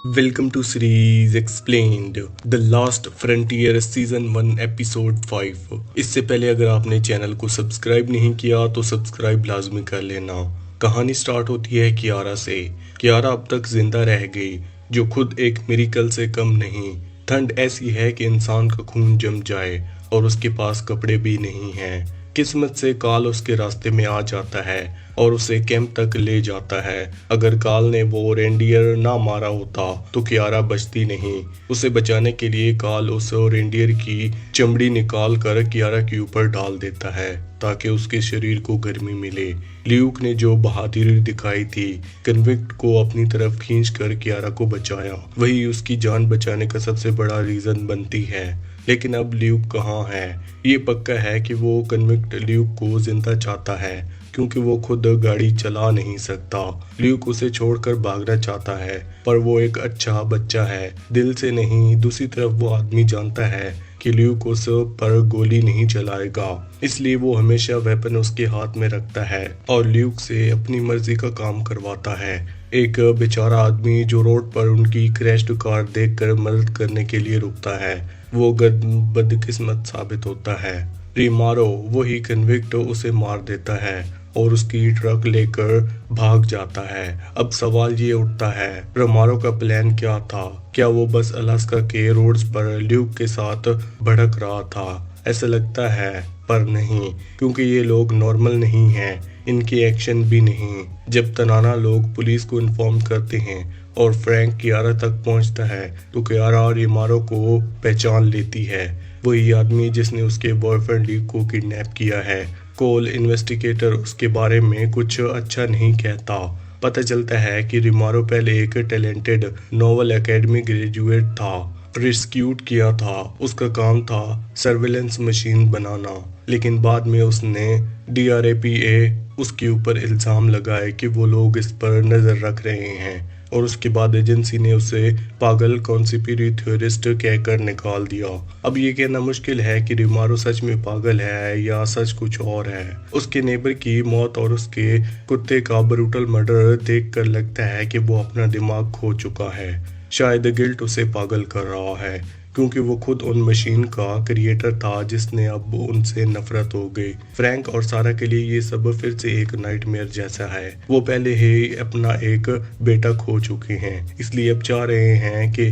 Welcome to series Explained The Last Frontier season 1 episode 5। इससे पहले अगर आपने चैनल को सब्सक्राइब नहीं किया तो सब्सक्राइब लाजमी कर लेना। कहानी स्टार्ट होती है कियारा से। कियारा अब तक जिंदा रह गई, जो खुद एक मिरेकल से कम नहीं। ठंड ऐसी है कि इंसान का खून जम जाए और उसके पास कपड़े भी नहीं हैं। किस्मत से काल उसके रास्ते में आ जाता है और उसे कैंप तक ले जाता है। अगर काल ने वो रेंडियर ना मारा होता तो कियारा बचती नहीं। उसे बचाने के लिए काल उस रेंडियर की चमड़ी निकाल कर कियारा के ऊपर डाल देता है ताकि उसके शरीर को गर्मी मिले। ल्यूक ने जो बहादुरी दिखाई थी, कन्विक्ट को अपनी तरफ खींच कर कियारा को बचाया, वही उसकी जान बचाने का सबसे बड़ा रीजन बनती है। लेकिन अब ल्यूक कहाँ है? ये पक्का है कि वो कन्विक्ट ल्यूक को जिंदा चाहता है, क्योंकि वो खुद गाड़ी चला नहीं सकता। ल्यूक उसे छोड़कर भागना चाहता है, पर वो एक अच्छा बच्चा है, दिल से नहीं। दूसरी तरफ वो आदमी जानता है कि ल्यूक उस पर गोली नहीं चलाएगा, इसलिए वो हमेशा वेपन उसके हाथ में रखता है और ल्यूक से अपनी मर्जी का काम करवाता है। एक बेचारा आदमी जो रोड पर उनकी क्रैश्ड कार देखकर मदद करने के लिए रुकता है, वो बदकिस्मत साबित होता है। रिमारो, वही कन्विक्ट, उसे मार देता है और उसकी ट्रक लेकर भाग जाता है। अब सवाल ये उठता है, रिमारो का प्लान क्या था? क्या वो बस अलास्का के रोड्स पर ल्यूक के साथ भड़क रहा था? ऐसा लगता है, पर नहीं, क्योंकि ये लोग नॉर्मल नहीं हैं, इनके एक्शन भी नहीं। जब तनाना लोग पुलिस को इन्फॉर्म करते हैं और फ्रैंक कियारा तक पहुंचता है तो कियारा रिमारो को पहचान लेती है, वही आदमी जिसने उसके बॉयफ्रेंड ल्यूक को किडनैप किया है। कोल इन्वेस्टिगेटर उसके बारे में कुछ अच्छा नहीं कहता। पता चलता है कि रिमारो पहले एक टैलेंटेड नोवल एकेडमी ग्रेजुएट था, रिस्क्यूट किया था। उसका काम था सर्विलेंस मशीन बनाना, लेकिन बाद में उसने DRAPA उसके ऊपर इल्ज़ाम लगाए कि वो लोग इस पर नज़र रख रहे हैं, और उसके बाद एजेंसी ने उसे पागल कॉन्स्पिरेसी थ्योरिस्ट कहकर निकाल दिया। अब ये कहना मुश्किल है कि रिमारो सच में पागल है या सच कुछ और है। उसके नेबर की मौत और उसके कुत्ते का ब्रूटल मर्डर देखकर लगता है कि वो अपना दिमाग खो चुका है। शायद गिल्ट उसे पागल कर रहा है, क्योंकि वो खुद उन मशीन का क्रिएटर था जिसने अब उनसे नफरत हो गई। फ्रैंक और सारा के लिए ये सब फिर से एक नाइटमेयर जैसा है। वो पहले ही अपना एक बेटा खो चुके हैं, इसलिए अब चाह रहे हैं कि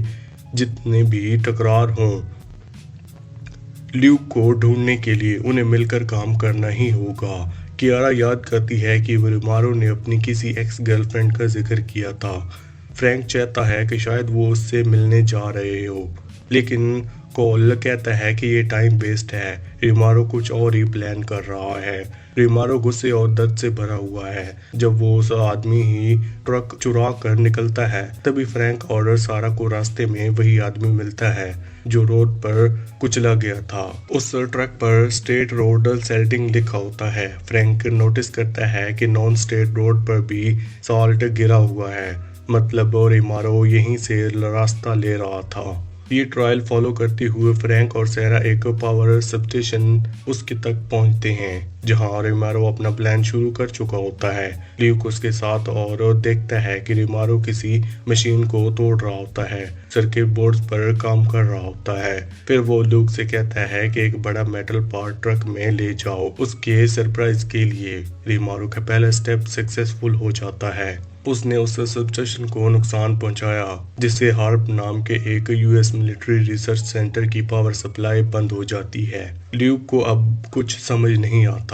जितने भी टकरार हों, ल्यूक को ढूंढने के लिए उन्हें मिलकर काम करना ही होगा। कियारा याद करती है कि रिमारो ने अपनी किसी एक्स गर्लफ्रेंड का जिक्र किया था। फ्रैंक चाहता है कि शायद वो उससे मिलने जा रहे हो, लेकिन कोल कहता है कि ये टाइम वेस्ट है। रिमारो कुछ और ही प्लान कर रहा है। रिमारो गुस्से और दर्द से भरा हुआ है। जब वो उस आदमी ही ट्रक चुरा कर निकलता है, तभी फ्रैंक और सारा को रास्ते में वही आदमी मिलता है जो रोड पर कुचला गया था। उस ट्रक पर स्टेट रोड सेल्टिंग लिखा होता है। फ्रैंक नोटिस करता है कि नॉन स्टेट रोड पर भी सॉल्ट गिरा हुआ है, मतलब रिमारो यहीं से रास्ता ले रहा था। ये ट्रायल फॉलो करते हुए फ्रैंक और सारा एक पावर सबस्टेशन उसके तक पहुंचते हैं, जहां रिमारो अपना प्लान शुरू कर चुका होता है। ल्यूक उसके साथ और देखता है कि रिमारो किसी मशीन को तोड़ रहा होता है, सर्किट बोर्ड्स पर काम कर रहा होता है। फिर वो ल्यूक से कहता है कि एक बड़ा मेटल पार्ट ट्रक में ले जाओ। उसके सरप्राइज के लिए रिमारो का पहला स्टेप सक्सेसफुल हो जाता है। उसने उस सबस्टेशन को नुकसान पहुंचाया, जिससे हार्प नाम के एक US मिलिट्री रिसर्च सेंटर की पावर सप्लाई बंद हो जाती है। ल्यूक को अब कुछ समझ नहीं आता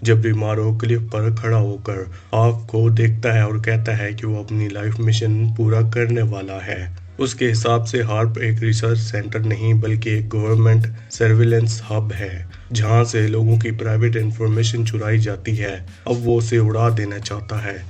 जब रिमारो क्लिफ पर खड़ा होकर हार्प को देखता है और कहता है कि वो अपनी लाइफ मिशन पूरा करने वाला है। उसके हिसाब से हार्प एक रिसर्च सेंटर नहीं बल्कि एक गवर्नमेंट सर्विलेंस हब है, जहां से लोगों की प्राइवेट इंफॉर्मेशन चुराई जाती है। अब वो उसे उड़ा देना चाहता है।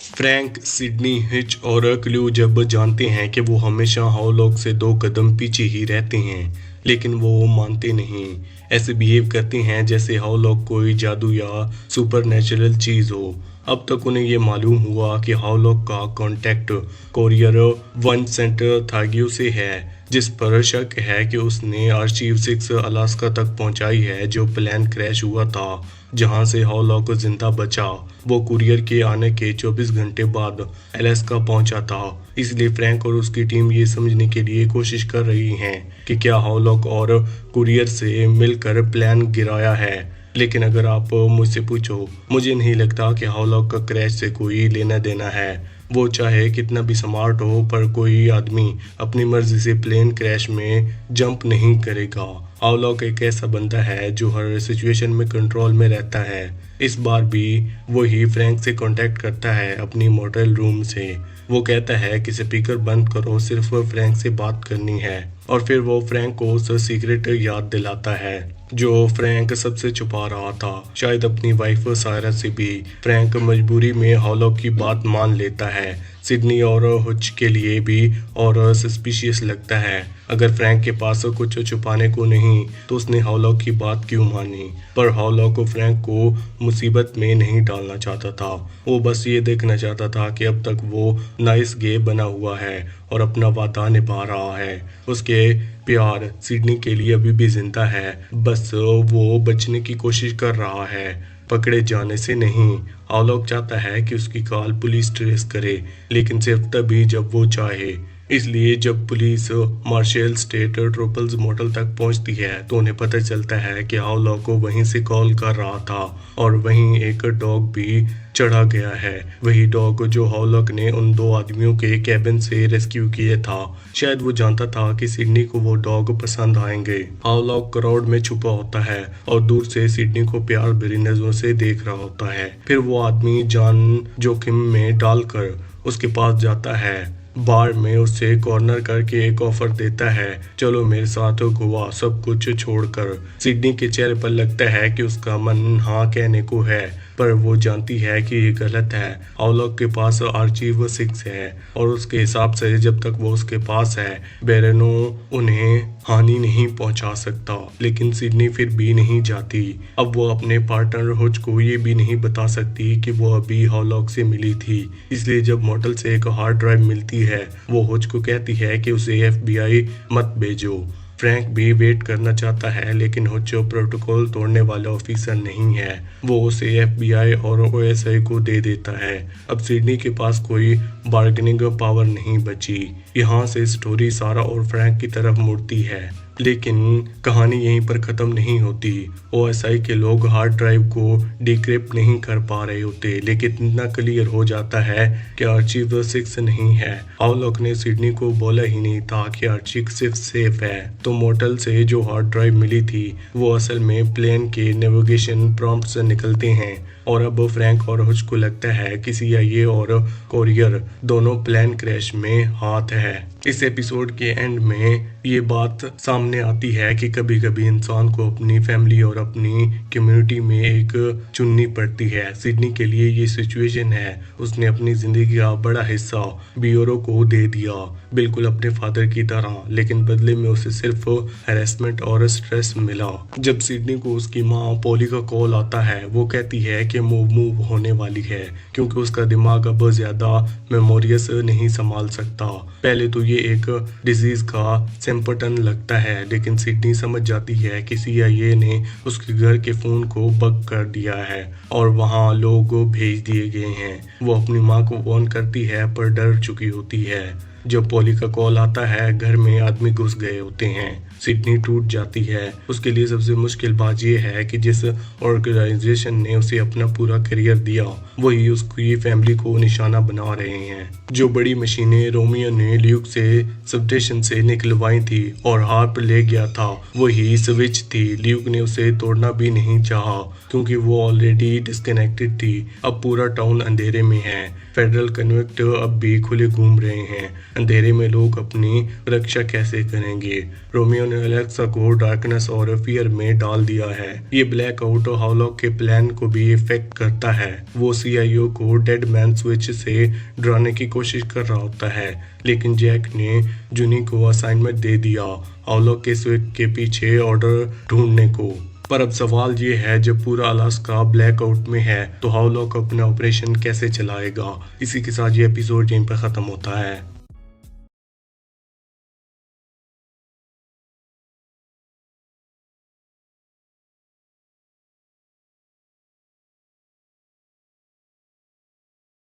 फ्रैंक, सिडनी, हिच और क्लू जब जानते हैं कि वो हमेशा हॉलॉक से 2 कदम पीछे ही रहते हैं, लेकिन वो मानते नहीं। ऐसे बिहेव करते हैं जैसे हॉलॉक कोई जादू या सुपरनेचुरल चीज़ हो। अब तक उन्हें ये मालूम हुआ कि हॉलॉक का कॉन्टैक्ट कोरियर 1 सेंटर थागियो से है, जिस पर शक है कि उसने आर्चीव 6 अलास्का तक पहुंचाई है, जो प्लान क्रैश हुआ था। जहां से हॉलॉक जिंदा बचा वो कुरियर के आने के 24 घंटे बाद अलास्का पहुंचा था। इसलिए फ्रैंक और उसकी टीम ये समझने के लिए कोशिश कर रही हैं कि क्या हॉलॉक और कुरियर से मिलकर प्लान गिराया है। लेकिन अगर आप मुझसे पूछो, मुझे नहीं लगता कि हॉलॉक का क्रैश से कोई लेना देना है। वो चाहे कितना भी स्मार्ट हो, पर कोई आदमी अपनी मर्जी से प्लेन क्रैश में जंप नहीं करेगा। हॉलॉक एक ऐसा बंदा है जो हर सिचुएशन में कंट्रोल में रहता है। इस बार भी वही फ्रैंक से कांटेक्ट करता है अपनी मोटेल रूम से। वो कहता है कि स्पीकर बंद करो, सिर्फ फ्रैंक से बात करनी है। और फिर वो फ्रैंक को उस सीक्रेट याद दिलाता है जो फ्रैंक सबसे छुपा रहा था, शायद अपनी वाइफ सायरा से भी। फ्रैंक मजबूरी में हॉलॉक की बात मान लेता है। सिडनी और हुच के लिए भी और सस्पिशियस लगता है। अगर फ्रैंक के पास कुछ छुपाने को नहीं तो उसने हॉलॉक की बात क्यों मानी। पर हॉलॉक फ्रैंक को मुसीबत में नहीं डालना चाहता था। वो बस ये देखना चाहता था कि अब तक वो नाइस गे बना हुआ है और अपना वादा निभा रहा है। उसके प्यार सिडनी के लिए अभी भी जिंदा है, बस वो बचने की कोशिश कर रहा है, पकड़े जाने से नहीं। हॉलॉक चाहता है कि उसकी कॉल पुलिस ट्रेस करे, लेकिन सिर्फ तभी जब वो चाहे। इसलिए जब पुलिस मार्शल स्टेट ट्रोपल्स मोटल तक पहुंचती है तो उन्हें पता चलता है कि हॉलॉक को वहीं से कॉल कर रहा था और वहीं एक डॉग भी चढ़ा गया है। वही डॉग जो हॉलॉक ने उन दो आदमियों के कैबिन से रेस्क्यू किया था। शायद वो जानता था कि सिडनी को वो डॉग पसंद आएंगे। हॉलॉक क्राउड में छुपा होता है और दूर से सिडनी को प्यार भरी नजरों से देख रहा होता है। फिर वो आदमी जान जोखिम में डालकर उसके पास जाता है। बार में उससे कॉर्नर करके एक ऑफर देता है, चलो मेरे साथ गोवा, सब कुछ छोड़कर। सिडनी के चेहरे पर लगता है कि उसका मन हाँ कहने को है, पर वो जानती है कि ये गलत है। हॉलॉक के पास आर्चीव 6 है और उसके हिसाब से जब तक वो उसके पास है बेरेनो उन्हें हानि नहीं पहुंचा सकता। लेकिन सिडनी फिर भी नहीं जाती। अब वो अपने पार्टनर हुच को ये भी नहीं बता सकती कि वो अभी हॉलॉक से मिली थी। इसलिए जब मॉडल से एक हार्ड ड्राइव मिलती है वो हुच को कहती है कि उसे FBI मत भेजो। फ्रैंक भी वेट करना चाहता है, लेकिन हुच प्रोटोकॉल तोड़ने वाला ऑफिसर नहीं है। वो उसे FBI और OSI को दे देता है। अब सिडनी के पास कोई बार्गेनिंग पावर नहीं बची। यहाँ से स्टोरी सारा और फ्रैंक की तरफ मुड़ती है, लेकिन कहानी यहीं पर ख़त्म नहीं होती। OSI के लोग हार्ड ड्राइव को डिक्रिप्ट नहीं कर पा रहे होते, लेकिन इतना क्लियर हो जाता है कि आर्चीव 6 नहीं है। हॉलॉक ने सिडनी को बोला ही नहीं था कि आर्चीव 6 सेफ है। तो मोटल से जो हार्ड ड्राइव मिली थी वो असल में प्लेन के नेविगेशन प्रॉम्प्ट से निकलते हैं। और अब फ्रैंक और हुच को लगता है कि CIA और कोरियर दोनों प्लेन क्रैश में हाथ है। इस एपिसोड के एंड में ये बात सामने आती है कि कभी कभी इंसान को अपनी फैमिली और अपनी कम्युनिटी में एक चुननी पड़ती है। सिडनी के लिए ये सिचुएशन है। उसने अपनी जिंदगी का बड़ा हिस्सा बियोरो को दे दिया, बिल्कुल अपने फादर की तरह, लेकिन बदले में उसे सिर्फ हैरेसमेंट और स्ट्रेस मिला। जब सिडनी को उसकी माँ पोली का कॉल आता है वो कहती है कि मूव होने वाली है, क्योंकि उसका दिमाग अब ज्यादा मेमोरियस नहीं संभाल सकता। पहले तो ये एक डिजीज का सिम्पटम लगता है, लेकिन सिडनी समझ जाती है कि CIA ने उसके घर के फोन को बग कर दिया है और वहाँ लोग भेज दिए गए हैं। वो अपनी माँ को फोन करती है पर डर चुकी होती है। जब पोली का कॉल आता है घर में आदमी घुस गए होते हैं। सिडनी टूट जाती है। उसके लिए सबसे मुश्किल बात यह है कि जिस ऑर्गेनाइजेशन ने उसे अपना पूरा करियर दिया वही उसकी फैमिली को निशाना बना रहे हैं। जो बड़ी मशीनें रोमियो ने ल्यूक से सबस्टेशन से निकलवाई थी और हार्प ले गया था वही स्विच थी। ल्यूक ने उसे तोड़ना भी नहीं चाहा क्योंकि वो ऑलरेडी डिस्कनेक्टेड थी। अब पूरा टाउन अंधेरे में है। फेडरल कन्विक्ट अब भी खुले घूम रहे हैं। अंधेरे में लोग अपनी रक्षा कैसे करेंगे। रोमियो ने अलेक्सा को डार्कनेस और फियर में डाल दिया है। ये ब्लैकआउट हॉलॉक के प्लान को भी इफेक्ट करता है। वो CIO को डेड मैन स्विच से डराने की कोशिश कर रहा होता है, लेकिन जैक ने जूनी को असाइनमेंट दे दिया हॉलॉक के स्विच के पीछे ऑर्डर ढूंढने को। पर अब सवाल ये है, जब पूरा अलास्का ब्लैकआउट में है तो हॉलॉक अपना ऑपरेशन कैसे चलाएगा। इसी के साथ ये एपिसोड यहीं पर खत्म होता है।